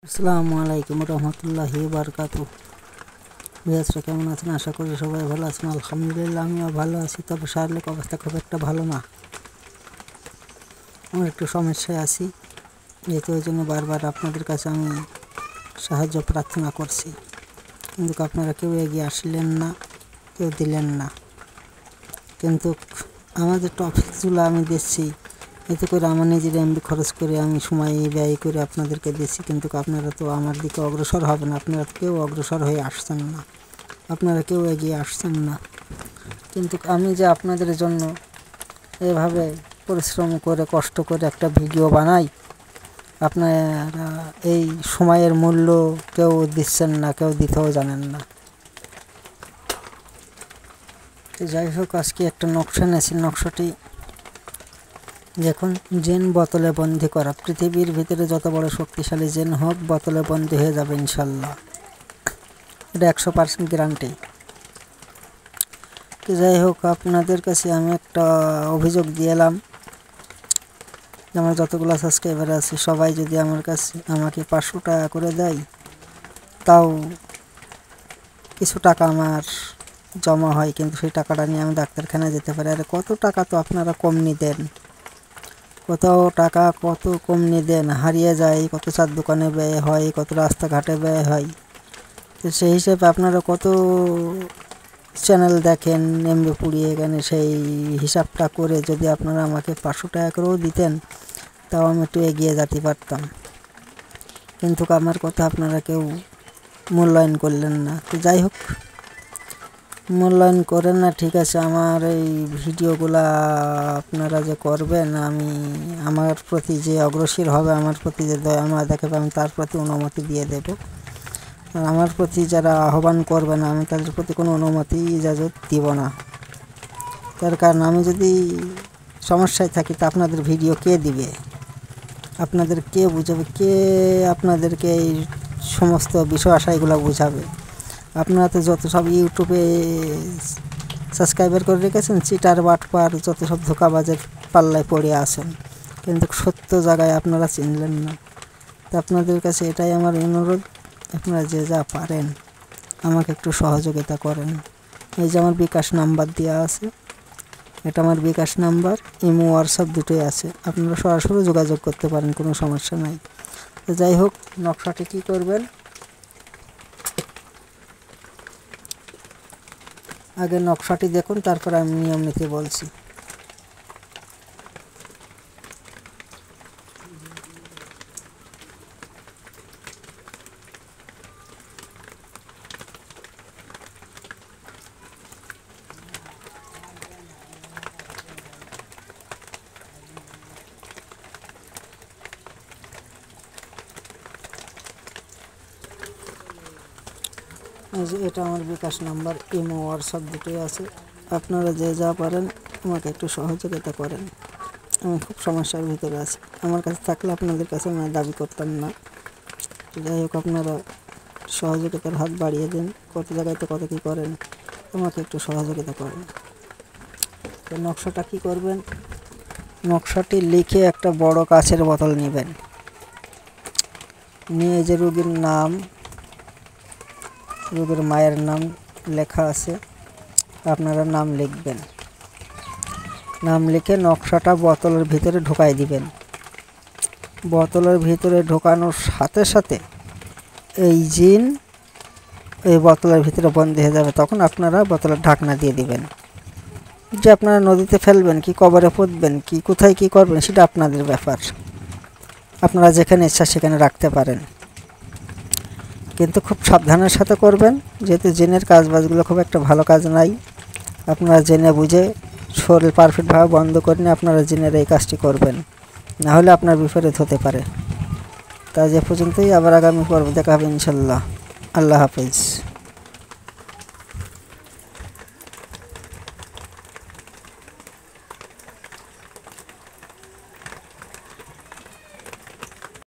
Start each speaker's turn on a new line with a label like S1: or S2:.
S1: আসসালামু আলাইকুম রহমতুল্লাহি বারকাতু। বিয়াসরা কেমন আছেন? আশা করি সবাই ভালো আছেন। আলহামদুলিল্লাহ আমিও ভালো আছি, তবে শারীরিক অবস্থা খুব একটা ভালো না। আমার একটু সমস্যায় আছি, যেহেতু ওই জন্য বারবার আপনাদের কাছে আমি সাহায্য প্রার্থনা করছি, কিন্তু আপনারা কেউ এগিয়ে আসলেন না, কেউ দিলেন না। কিন্তু আমাদের টপিকগুলো আমি দিচ্ছি, এতে করে আমার নিজের এমবি খরচ করে আমি সময় ব্যয় করে আপনাদেরকে দিচ্ছি, কিন্তু আপনারা তো আমার দিকে অগ্রসর হবেন। আপনারা তো কেউ অগ্রসর হয়ে আসছেন না, আপনারা কেউ এগিয়ে আসছেন না। কিন্তু আমি যে আপনাদের জন্য এভাবে পরিশ্রম করে কষ্ট করে একটা ভিডিও বানাই, আপনারা এই সময়ের মূল্য কেউ দিচ্ছেন না, কেউ দিতেও জানেন না। যাই হোক, আজকে একটা নকশা নিয়েছি। নকশাটি দেখুন, জেন বোতলে বন্দি করা। পৃথিবীর ভিতরে যত বড় শক্তিশালী জেন হোক, বোতলে বন্দি হয়ে যাবে ইনশাল্লাহ। এটা 100% গ্যারান্টি। তো যাই হোক, আপনাদের কাছে আমি একটা অভিযোগ দিয়ে এলাম, আমার যতগুলো সাবস্ক্রাইবার আছে সবাই যদি আমাকে 500 টাকা করে দেয়, তাও কিছু টাকা আমার জমা হয়, কিন্তু সেই টাকাটা নিয়ে আমি ডাক্তারখানায় যেতে পারি। আর কত টাকা তো আপনারা কমনি দেন, কত টাকা কত কমনি দেন, হারিয়ে যায়, কত চার দোকানে ব্যয় হয়, কত রাস্তাঘাটে ব্যয় হয়। তো সেই হিসেবে আপনারা কত চ্যানেল দেখেন এমবি পুড়িয়ে, এখানে সেই হিসাবটা করে যদি আপনারা আমাকে 500 টাকা করেও দিতেন, তাও আমি একটু এগিয়ে যেতে পারতাম। কিন্তু আমার কথা আপনারা কেউ মূল্যায়ন করলেন না। তো যাই হোক, মূল্যায়ন করেন না, ঠিক আছে। আমার এই ভিডিওগুলা আপনারা যে করবেন, আমার প্রতি যে অগ্রসর হবে, আমার প্রতি যে দয়া মায়া দেখাবে, আমি তার প্রতি অনুমতি দিয়ে দেব। আর আমার প্রতি যারা আহ্বান করবে না, আমি তাদের প্রতি কোনো অনুমতি ইজাজত দিব না। তার কারণ আমি যদি সমস্যায় থাকি, তা আপনাদের ভিডিও কে দিবে? আপনাদের কে বুঝাবে? কে আপনাদেরকে এই সমস্ত বিষয় আশাইগুলো বুঝাবে? আপনারা তো যত সব ইউটিউবে সাবস্ক্রাইবার করে রেখেছেন, চিটার বাটপার যত সব ধোঁকাবাজের পাল্লায় পড়ে আছেন, কিন্তু সত্য জায়গায় আপনারা চিনলেন না। তো আপনাদের কাছে এটাই আমার অনুরোধ, আপনারা যে যা পারেন আমাকে একটু সহযোগিতা করেন। এই যে আমার বিকাশ নাম্বার দেওয়া আছে, এটা আমার বিকাশ নাম্বার, ইমো হোয়াটসঅ্যাপ দুটোই আছে, আপনারা সরাসরি যোগাযোগ করতে পারেন, কোনো সমস্যা নাই। তো যাই হোক, নকশাটি কী করবেন, আগে নকশাটি দেখুন, তারপর আমি নিয়ম নীতি বলছি। এটা আমার বিকাশ নাম্বার, ইমো হোয়াটসঅ্যাপ দুটোই আছে। আপনারা যে যা পারেন আমাকে একটু সহযোগিতা করেন, আমি খুব সমস্যার ভিতরে আছি। আমার কাছে থাকলে আপনাদের কাছে আমি দাবি করতাম না। যাই হোক, আপনারা সহযোগিতার হাত বাড়িয়ে দিন। কত জায়গায় তো কত কী করেন, আমাকে একটু সহযোগিতা করেন। তো নকশাটা কী করবেন, নকশাটি লিখে একটা বড় কাচের বোতল নেবেন, নিয়ে যে রোগীর নাম, রোগীর মায়ের নাম লেখা আছে, আপনারা নাম লিখবেন। নাম লিখে নকশাটা বোতলের ভিতরে ঢোকাই দিবেন। বোতলের ভিতরে ঢোকানোর সাথে সাথে এই জিন এই বোতলের ভিতরে বন্দি হয়ে যাবে। তখন আপনারা বোতলের ঢাকনা দিয়ে দিবেন। যে আপনারা নদীতে ফেলবেন কি কবরে পুঁতবেন কি কোথায় কি করবেন, সেটা আপনাদের ব্যাপার, আপনারা যেখানে ইচ্ছা সেখানে রাখতে পারেন, কিন্তু খুব সাবধানের সাথে করবেন, যেহেতু জিনের কাজবাজগুলো খুব একটা ভালো কাজ নাই। আপনারা জেনে বুঝে শরীর পারফেক্টভাবে বন্ধ করে নিয়ে আপনারা জিনের এই কাজটি করবেন, না হলে আপনার বিপরীত হতে পারে। তা যে পর্যন্তই, আবার আগামী পর্ব দেখা হবে ইনশাল্লাহ। আল্লাহ হাফেজ।